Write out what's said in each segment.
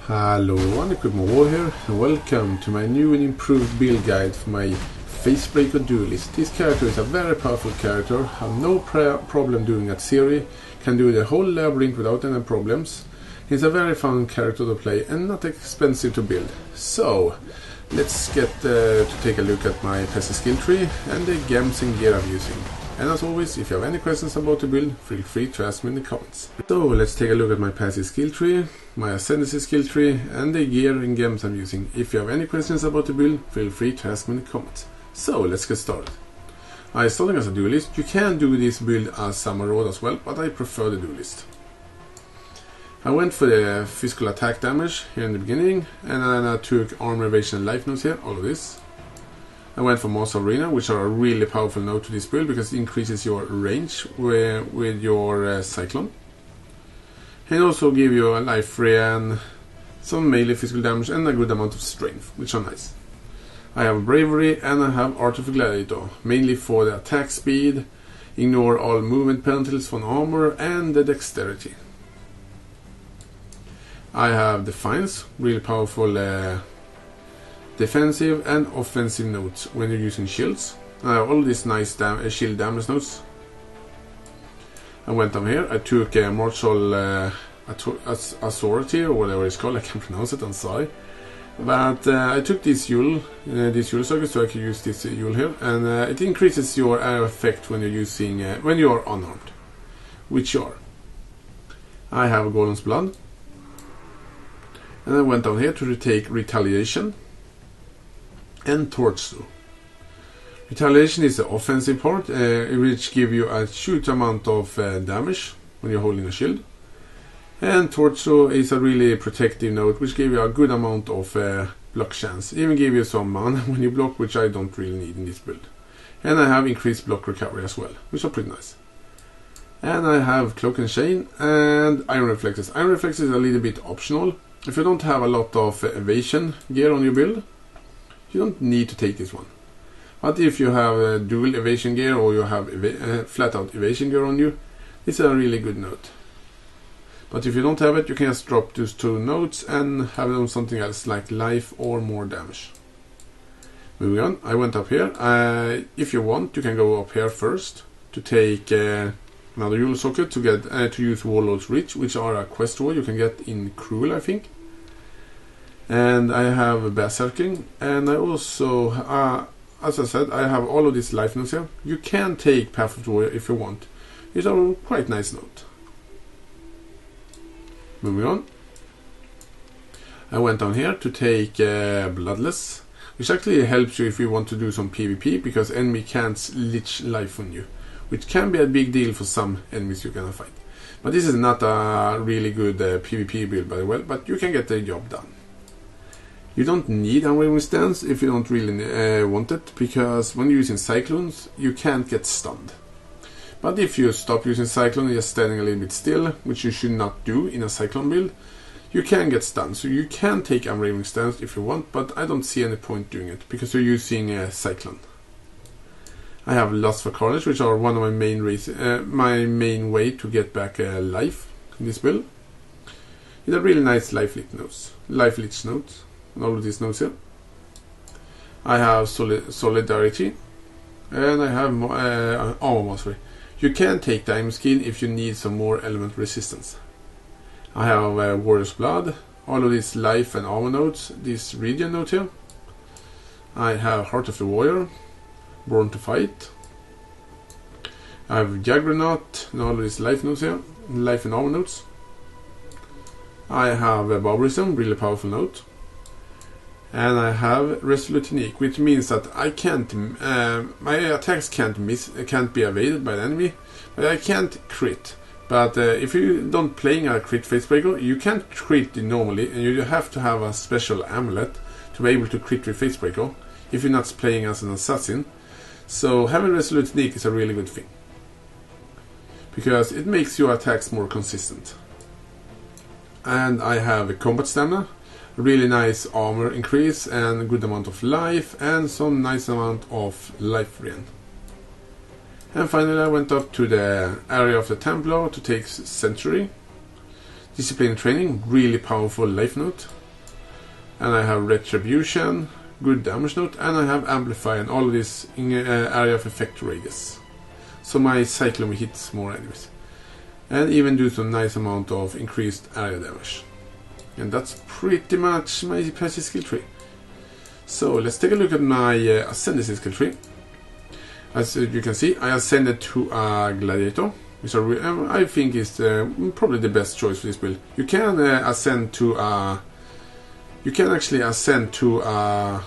Hello, War here, and welcome to my new and improved build guide for my Facebreaker duelist. This character is a very powerful character, have no problem doing at Siri, can do the whole labyrinth without any problems. He's a very fun character to play and not expensive to build. So, let's get to take a look at my passive skill tree and the gems and gear I'm using. And as always, if you have any questions about the build, feel free to ask me in the comments. So let's take a look at my passive skill tree, my Ascendancy skill tree, and the gear and gems I'm using. If you have any questions about the build, feel free to ask me in the comments. So let's get started. I'm starting as a duelist. You can do this build as a marauder as well, but I prefer the duelist. I went for the physical attack damage here in the beginning, and then I took armor evasion and life nodes here, all of this. I went for Master Arena, which are a really powerful node to this build because it increases your range with your Cyclone. And also give you a life free and some melee physical damage and a good amount of strength, which are nice. I have Bravery and I have Art of Gladiator, mainly for the attack speed, ignore all movement penalties from armor, and the dexterity. I have Defiance, really powerful defensive and offensive nodes when you're using shields. I have all these nice shield damage nodes. I went down here, I took Martial Authority or whatever it's called, I can't pronounce it, I'm sorry. But I took this Yule circuit, so I can use this Yule here, and it increases your air effect when you're using when you are unarmed, which you are. I have Golem's Blood, and I went down here to take Retaliation and Torso. Retaliation is the offensive part, which gives you a huge amount of damage when you're holding a shield. And Torso is a really protective node, which gives you a good amount of block chance. Even give you some mana when you block, which I don't really need in this build. And I have increased block recovery as well, which are pretty nice. And I have Cloak and Chain and Iron Reflexes. Iron Reflexes is a little bit optional. If you don't have a lot of evasion gear on your build, you don't need to take this one. But if you have dual evasion gear or you have flat out evasion gear on you, it's a really good node. But if you don't have it, you can just drop those two nodes and have them something else like life or more damage. Moving on, I went up here. If you want, you can go up here first to take another Yule socket to get to use Warlord's Reach, which are a quest reward you can get in Cruel, I think. And I have Berserking, and I also, as I said, I have all of these life nodes here. You can take Path of the Warrior if you want. It's a quite nice node. Moving on. I went down here to take Bloodless, which actually helps you if you want to do some PvP, because enemy can't leech life on you, which can be a big deal for some enemies you're gonna fight. But this is not a really good PvP build by the way, but you can get the job done. You don't need Unwavering Stance if you don't really want it, because when you're using Cyclones, you can't get stunned. But if you stop using Cyclone and just standing a little bit still, which you should not do in a Cyclone build, you can get stunned. So you can take Unwavering Stance if you want, but I don't see any point doing it, because you're using Cyclone. I have Lust for Carnage, which are one of my main way to get back life in this build. It's a really nice life leech nodes. And all of these nodes here. I have Solidarity, and I have Armor Mastery. You can take Diamond Skin if you need some more element resistance. I have Warrior's Blood, all of these life and armor nodes, this region node here. I have Heart of the Warrior, Born to Fight. I have Juggernaut, and all of these life nodes here, life and armor nodes. I have Barbarism, really powerful node. And I have Resolute Technique, which means that I can't, my attacks can't be evaded by the enemy, but I can't crit. But if you don't playing a crit Facebreaker, you can't crit normally, and you have to have a special amulet to be able to crit with Facebreaker if you're not playing as an assassin. So having Resolute Technique is a really good thing, because it makes your attacks more consistent. And I have a Combat Stamina. Really nice armor increase and a good amount of life and some nice amount of life regen. And finally I went up to the area of the Templar to take Century. Discipline Training, really powerful life note. And I have Retribution, good damage note, and I have Amplify and all of this in area of effect radius. So my Cyclone hits more enemies. And even do some nice amount of increased area damage. And that's pretty much my passive skill tree. So let's take a look at my Ascendancy skill tree. As you can see, I ascended to a Gladiator, which I think is probably the best choice for this build. You can ascend to a... You can actually ascend to a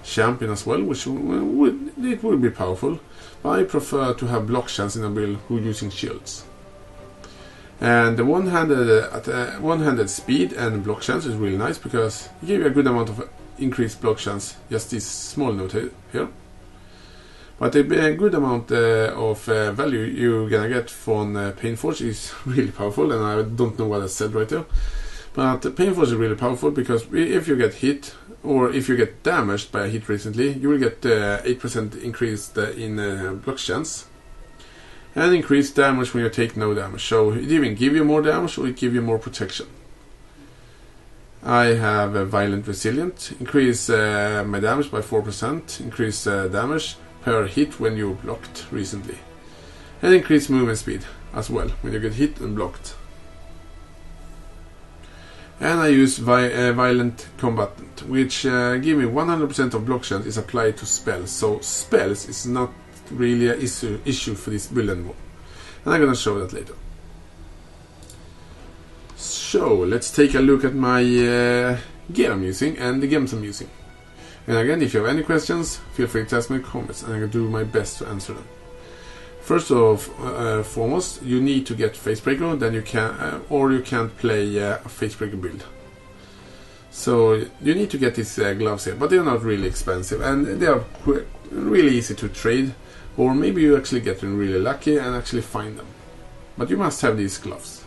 Champion as well, which would be powerful. But I prefer to have block chance in a build who using shields. And the one-handed speed and block chance is really nice because it gives you a good amount of increased block chance. Just this small note here. But a good amount of value you're gonna get from Painforge is really powerful, and I don't know what I said right there. But Painforge is really powerful because if you get hit, or if you get damaged by a hit recently, you will get 8% increased in block chance. And increased damage when you take no damage. So it even give you more damage or it give you more protection. I have a Violent Resilient, increase my damage by 4%, increase damage per hit when you blocked recently. And increase movement speed as well when you get hit and blocked. And I use Violent Combatant, which give me 100% of block chance is applied to spells. So spells is not really an issue for this build anymore. And I'm gonna show that later. So let's take a look at my gear I'm using and the games I'm using. And again, if you have any questions, feel free to ask me in the comments and I will do my best to answer them. First of foremost, you need to get Facebreaker, then you can, or you can't play a Facebreaker build. So you need to get these gloves here, but they're not really expensive and they are really easy to trade, or maybe you actually get them really lucky and actually find them. But you must have these gloves.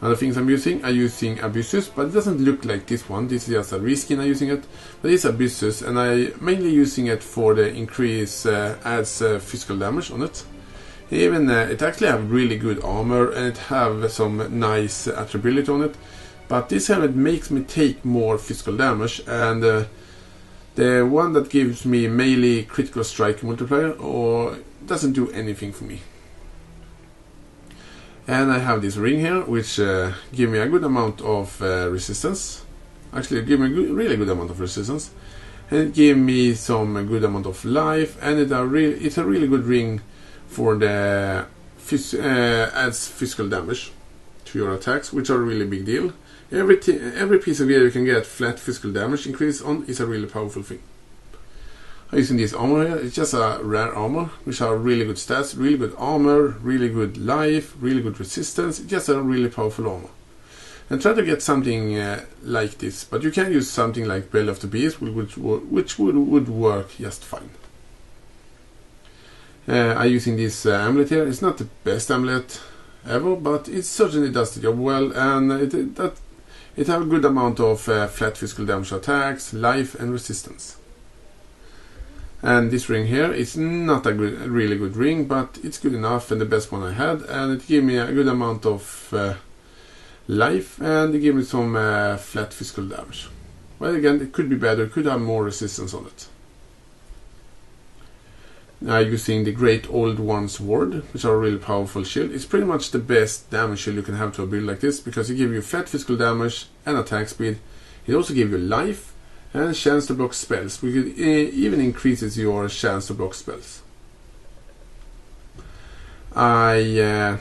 Other things I'm using Abyssus, but it doesn't look like this one. This is just a reskin I'm using it, but it's Abyssus, and I'm mainly using it for the increase adds physical damage on it. Even it actually have really good armor and it have some nice attribute on it, but this helmet makes me take more physical damage, and the one that gives me melee critical strike multiplier or doesn't do anything for me. And I have this ring here, which give me a good amount of resistance. Actually, give me a really good amount of resistance, and it give me some good amount of life. And it's a really good ring for the adds physical damage to your attacks, which are a really big deal. Every piece of gear you can get flat physical damage increase on is a really powerful thing. I'm using this armor here. It's just a rare armor, which have really good stats, really good armor, really good life, really good resistance. It's just a really powerful armor. And try to get something like this, but you can use something like Belly of the Beast, which would work just fine. I'm using this amulet here. It's not the best amulet ever, but it certainly does the job well, and it have a good amount of flat physical damage attacks, life, and resistance. And this ring here is not a really good ring, but it's good enough and the best one I had, and it gave me a good amount of life, and it gave me some flat physical damage. But again, it could be better, it could have more resistance on it. Now using the Great Old One Sword, which are a really powerful shield. It's pretty much the best damage shield you can have to a build like this, because it gives you flat physical damage and attack speed. It also gives you life and chance to block spells, which even increases your chance to block spells. I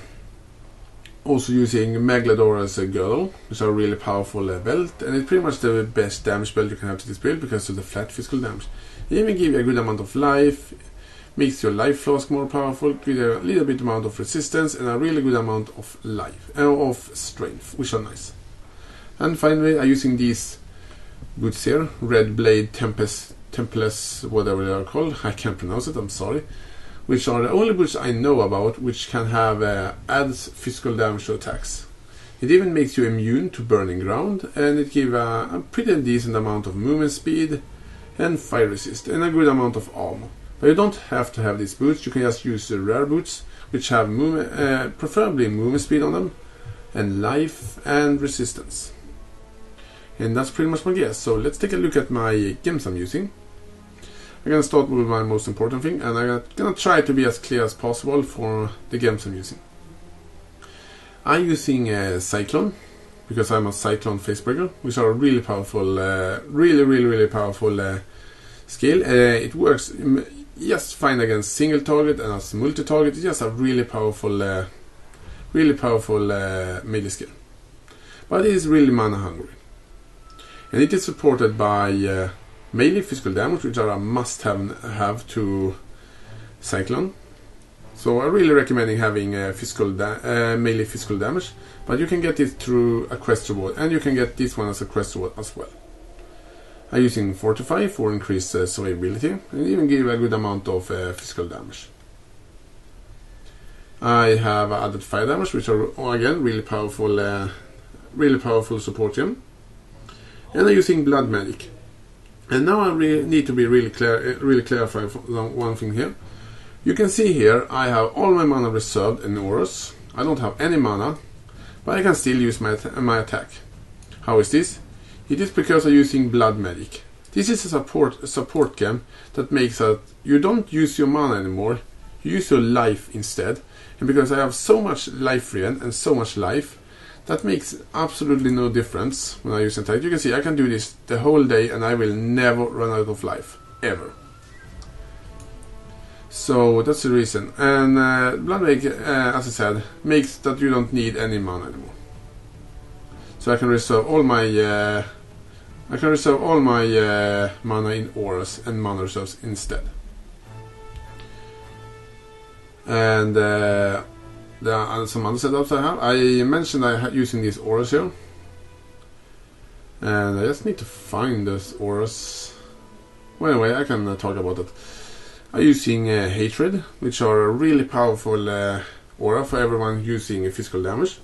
also using Meglador as a girdle, which are a really powerful belt, and it's pretty much the best damage belt you can have to this build because of the flat physical damage. It even gives you a good amount of life, makes your life flask more powerful, gives you a little bit amount of resistance, and a really good amount of life of strength, which are nice. And finally, I'm using these boots here, Red Blade Tempest, whatever they are called. I can't pronounce it, I'm sorry. Which are the only boots I know about which can have adds physical damage to attacks. It even makes you immune to burning ground, and it gives a pretty decent amount of movement speed and fire resist, and a good amount of armor. But you don't have to have these boots, you can just use the rare boots, which have preferably movement speed on them, and life and resistance. And that's pretty much my guess. So let's take a look at my gems I'm using. I'm gonna start with my most important thing, and I'm gonna try to be as clear as possible for the gems I'm using. I'm using a Cyclone because I'm a Cyclone Facebreaker, which are a really powerful, really powerful skill. It works just fine against single target and as multi-target. It's just a really powerful melee skill. But it is really mana hungry. And it is supported by melee physical damage, which are a must-have to Cyclone. So I'm really recommending having melee physical damage, but you can get it through a quest reward, and you can get this one as a quest reward as well. I'm using Fortify for increased survivability, and even give a good amount of physical damage. I have added fire damage, which are again really powerful support gem. And I'm using Blood Magic. And now I need to be really clarify one thing here. You can see here I have all my mana reserved in auras. I don't have any mana, but I can still use my attack. How is this? It is because I'm using Blood Magic. This is a support gem that makes that you don't use your mana anymore, you use your life instead. And because I have so much life regen and so much life, that makes absolutely no difference when I use attack. You can see I can do this the whole day and I will never run out of life, ever. So that's the reason. And Blood Magic, as I said, makes that you don't need any mana anymore. So I can reserve all my mana in auras and mana reserves instead. And there are some other setups I have. I mentioned I'm using these auras here, and I just need to find those auras. Well, anyway, I can talk about it. I'm using Hatred, which are a really powerful aura for everyone using physical damage.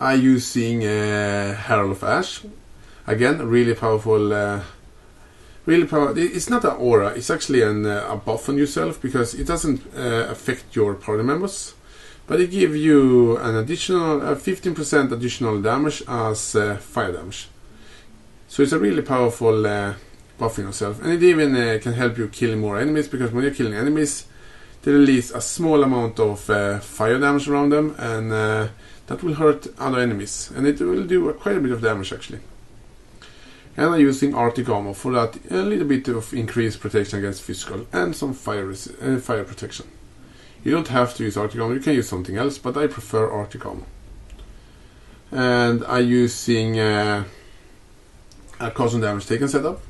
I'm using Herald of Ash, again really powerful. It's not an aura, it's actually a buff on yourself, because it doesn't affect your party members, but it gives you an additional 15% additional damage as fire damage. So it's a really powerful buff on yourself, and it even can help you kill more enemies, because when you're killing enemies, they release a small amount of fire damage around them, and that will hurt other enemies, and it will do quite a bit of damage actually. And I'm using Arctic Armor for that, a little bit of increased protection against physical and some fire protection. You don't have to use Arctic Armor, you can use something else, but I prefer Arctic Armor. And I'm using a custom damage taken setup,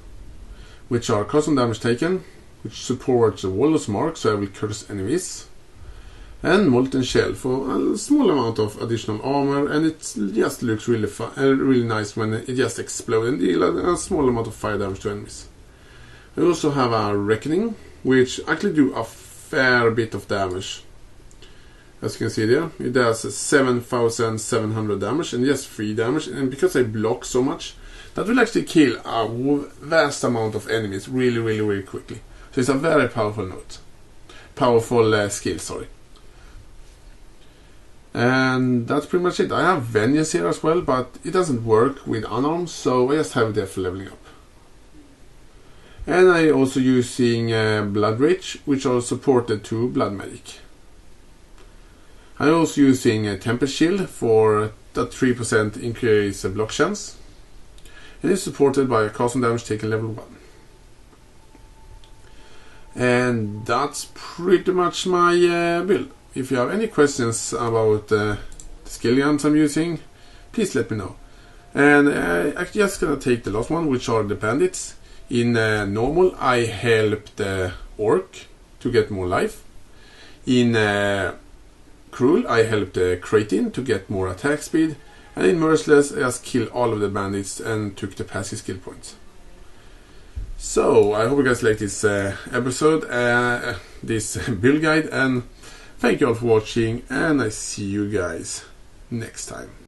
which are custom damage taken, which supports the Warlord's Mark, so I will curse enemies. And Molten Shell for a small amount of additional armor, and it just looks really nice when it just explodes and deals a small amount of fire damage to enemies. I also have a Reckoning, which actually do a fair bit of damage. As you can see there, it does 7,700 damage and just 3 damage, and because I block so much, that will actually kill a vast amount of enemies really quickly. So it's a very powerful skill, sorry. And that's pretty much it. I have Vengeance here as well, but it doesn't work with unarmed, so I just have it there for leveling up. And I'm also using Blood Rage, which are supported to Blood Magic. I'm also using Tempest Shield for that 3% increase block chance, and it's supported by a custom damage taken level 1. And that's pretty much my build. If you have any questions about the skill guns I'm using, please let me know. And I'm just gonna take the last one, which are the bandits. In normal, I help the orc to get more life. In cruel, I help the cretin to get more attack speed. And in merciless, I just killed all of the bandits and took the passive skill points. So I hope you guys like this episode, this build guide, and thank you all for watching, and I see you guys next time.